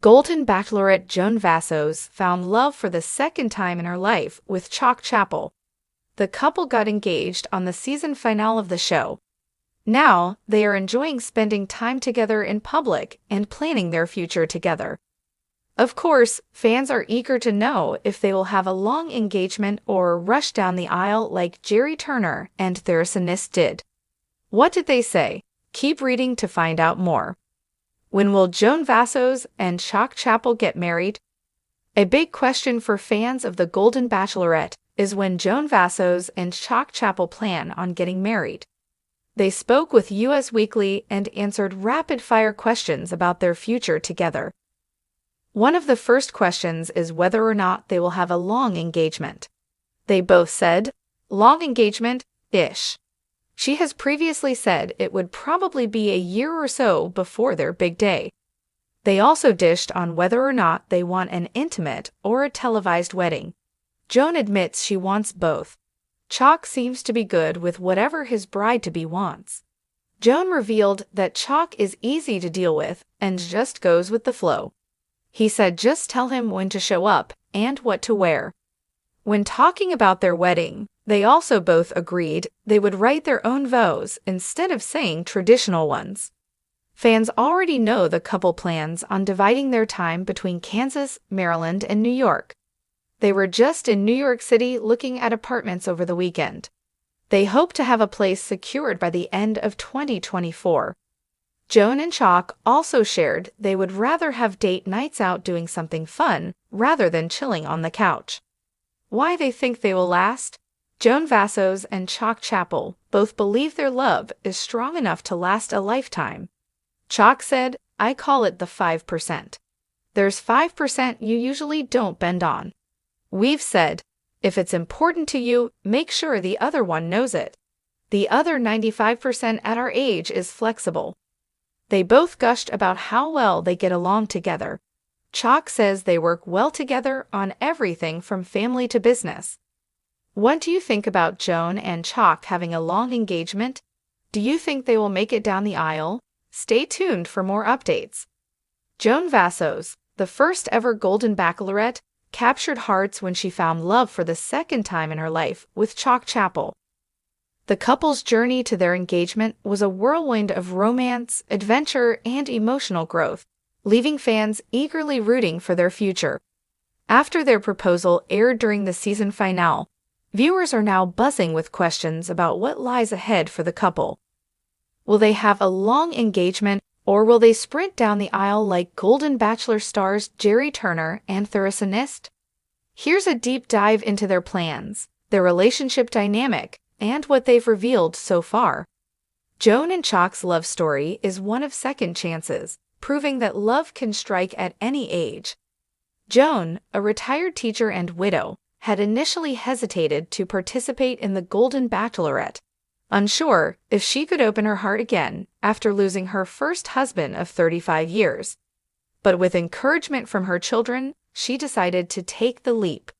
Golden Bachelorette Joan Vassos found love for the second time in her life with Chock Chapple. The couple got engaged on the season finale of the show. Now, they are enjoying spending time together in public and planning their future together. Of course, fans are eager to know if they will have a long engagement or rush down the aisle like Jerry Turner and News.Is did. What did they say? Keep reading to find out more. When will Joan Vassos and Chock Chapple get married? A big question for fans of the Golden Bachelorette is when Joan Vassos and Chock Chapple plan on getting married. They spoke with US Weekly and answered rapid-fire questions about their future together. One of the first questions is whether or not they will have a long engagement. They both said, long engagement-ish. She has previously said it would probably be a year or so before their big day. They also dished on whether or not they want an intimate or a televised wedding. Joan admits she wants both. Chock seems to be good with whatever his bride-to-be wants. Joan revealed that Chock is easy to deal with and just goes with the flow. He said just tell him when to show up and what to wear. When talking about their wedding, they also both agreed they would write their own vows instead of saying traditional ones. Fans already know the couple plans on dividing their time between Kansas, Maryland, and New York. They were just in New York City looking at apartments over the weekend. They hope to have a place secured by the end of 2024. Joan and Chock also shared they would rather have date nights out doing something fun rather than chilling on the couch. Why they think they will last? Joan Vassos and Chock Chapple both believe their love is strong enough to last a lifetime. Chock said, I call it the 5%. There's 5% you usually don't bend on. We've said, if it's important to you, make sure the other one knows it. The other 95% at our age is flexible. They both gushed about how well they get along together. Chock says they work well together on everything from family to business. What do you think about Joan and Chock having a long engagement? Do you think they will make it down the aisle? Stay tuned for more updates. Joan Vassos, the first ever Golden Bachelorette, captured hearts when she found love for the second time in her life with Chock Chapple. The couple's journey to their engagement was a whirlwind of romance, adventure, and emotional growth, leaving fans eagerly rooting for their future. After their proposal aired during the season finale, viewers are now buzzing with questions about what lies ahead for the couple. Will they have a long engagement, or will they sprint down the aisle like Golden Bachelor stars Jerry Turner and News.Is? Here's a deep dive into their plans, their relationship dynamic, and what they've revealed so far. Joan and Chock's love story is one of second chances, proving that love can strike at any age. Joan, a retired teacher and widow, had initially hesitated to participate in the Golden Bachelorette, unsure if she could open her heart again after losing her first husband of 35 years. But with encouragement from her children, she decided to take the leap.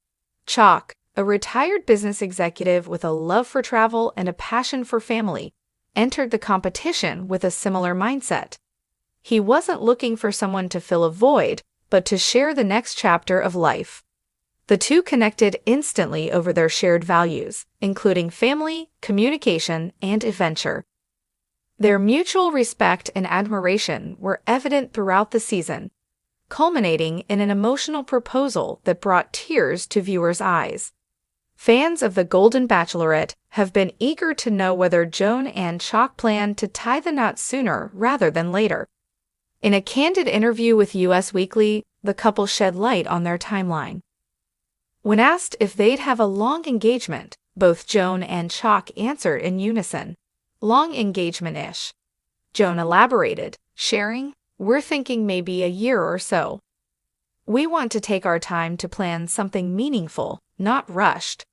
Chock, a retired business executive with a love for travel and a passion for family, entered the competition with a similar mindset. He wasn't looking for someone to fill a void, but to share the next chapter of life. The two connected instantly over their shared values, including family, communication, and adventure. Their mutual respect and admiration were evident throughout the season, culminating in an emotional proposal that brought tears to viewers' eyes. Fans of the Golden Bachelorette have been eager to know whether Joan and Chock plan to tie the knot sooner rather than later. In a candid interview with US Weekly, the couple shed light on their timeline. When asked if they'd have a long engagement, both Joan and Chock answered in unison, long engagement-ish. Joan elaborated, sharing, we're thinking maybe a year or so. We want to take our time to plan something meaningful, not rushed.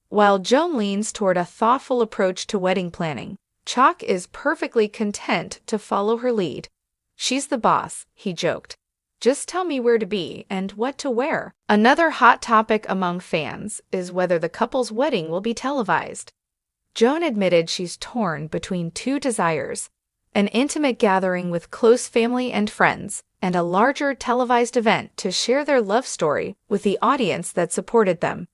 While Joan leans toward a thoughtful approach to wedding planning, Chock is perfectly content to follow her lead. She's the boss, he joked. Just tell me where to be and what to wear. Another hot topic among fans is whether the couple's wedding will be televised. Joan admitted she's torn between two desires: an intimate gathering with close family and friends, and a larger televised event to share their love story with the audience that supported them.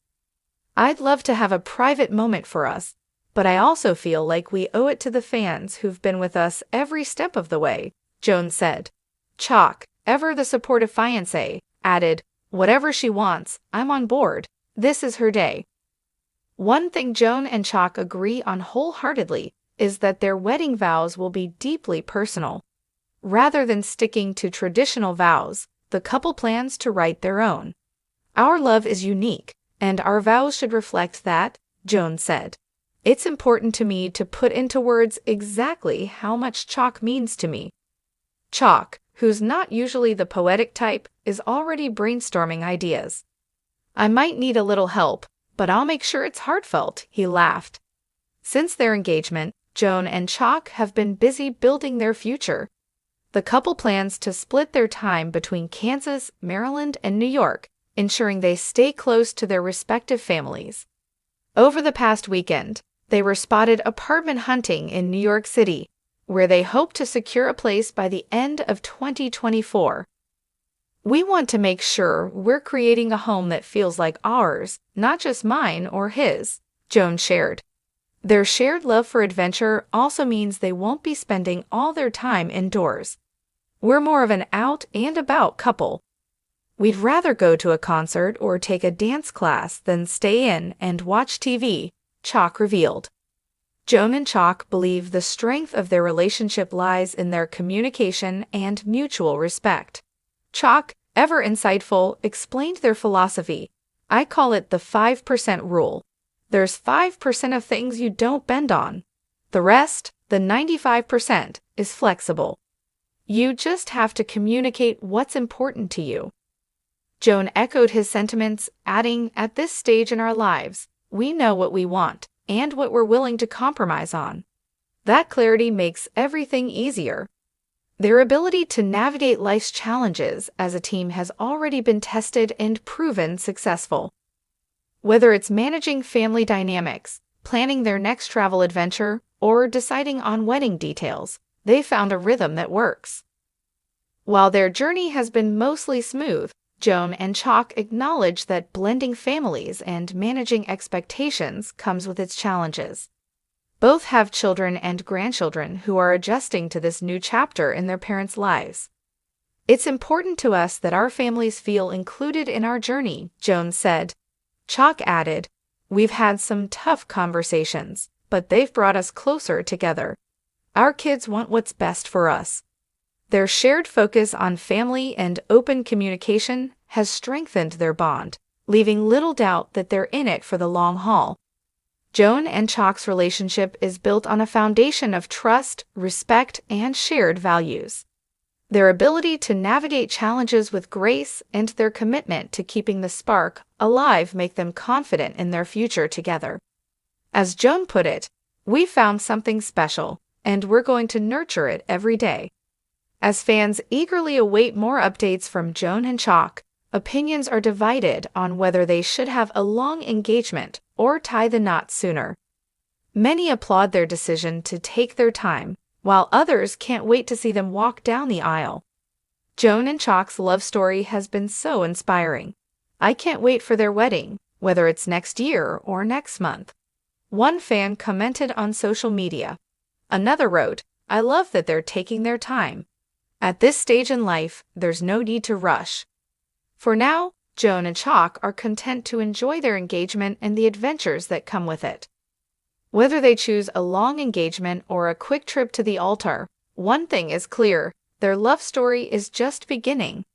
I'd love to have a private moment for us, but I also feel like we owe it to the fans who've been with us every step of the way, Joan said. Chock, ever the supportive fiancé, added, "Whatever she wants, I'm on board. This is her day." One thing Joan and Chock agree on wholeheartedly is that their wedding vows will be deeply personal. Rather than sticking to traditional vows, the couple plans to write their own. "Our love is unique, and our vows should reflect that," Joan said. "It's important to me to put into words exactly how much Chock means to me." Chock, who's not usually the poetic type, is already brainstorming ideas. "I might need a little help, but I'll make sure it's heartfelt," he laughed. Since their engagement, Joan and Chock have been busy building their future. The couple plans to split their time between Kansas, Maryland, and New York, ensuring they stay close to their respective families. Over the past weekend, they were spotted apartment hunting in New York City, where they hope to secure a place by the end of 2024. "We want to make sure we're creating a home that feels like ours, not just mine or his," Joan shared. Their shared love for adventure also means they won't be spending all their time indoors. "We're more of an out and about couple. We'd rather go to a concert or take a dance class than stay in and watch TV," Chock revealed. Joan and Chock believe the strength of their relationship lies in their communication and mutual respect. Chock, ever insightful, explained their philosophy. "I call it the 5% rule. There's 5% of things you don't bend on. The rest, the 95%, is flexible. You just have to communicate what's important to you." Joan echoed his sentiments, adding, "At this stage in our lives, we know what we want and what we're willing to compromise on. That clarity makes everything easier." Their ability to navigate life's challenges as a team has already been tested and proven successful. Whether it's managing family dynamics, planning their next travel adventure, or deciding on wedding details, they found a rhythm that works. While their journey has been mostly smooth, Joan and Chock acknowledge that blending families and managing expectations comes with its challenges. Both have children and grandchildren who are adjusting to this new chapter in their parents' lives. "It's important to us that our families feel included in our journey," Joan said. Chock added, "We've had some tough conversations, but they've brought us closer together. Our kids want what's best for us." Their shared focus on family and open communication has strengthened their bond, leaving little doubt that they're in it for the long haul. Joan and Chock's relationship is built on a foundation of trust, respect, and shared values. Their ability to navigate challenges with grace and their commitment to keeping the spark alive make them confident in their future together. As Joan put it, "We found something special, and we're going to nurture it every day." As fans eagerly await more updates from Joan and Chock, opinions are divided on whether they should have a long engagement or tie the knot sooner. Many applaud their decision to take their time, while others can't wait to see them walk down the aisle. Joan and Chock's love story has been so inspiring. "I can't wait for their wedding, whether it's next year or next month," one fan commented on social media. Another wrote, "I love that they're taking their time. At this stage in life, there's no need to rush." For now, Joan and Chock are content to enjoy their engagement and the adventures that come with it. Whether they choose a long engagement or a quick trip to the altar, one thing is clear: their love story is just beginning.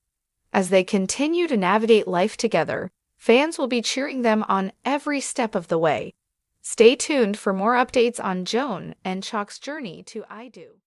As they continue to navigate life together, fans will be cheering them on every step of the way. Stay tuned for more updates on Joan and Chock's journey to I Do.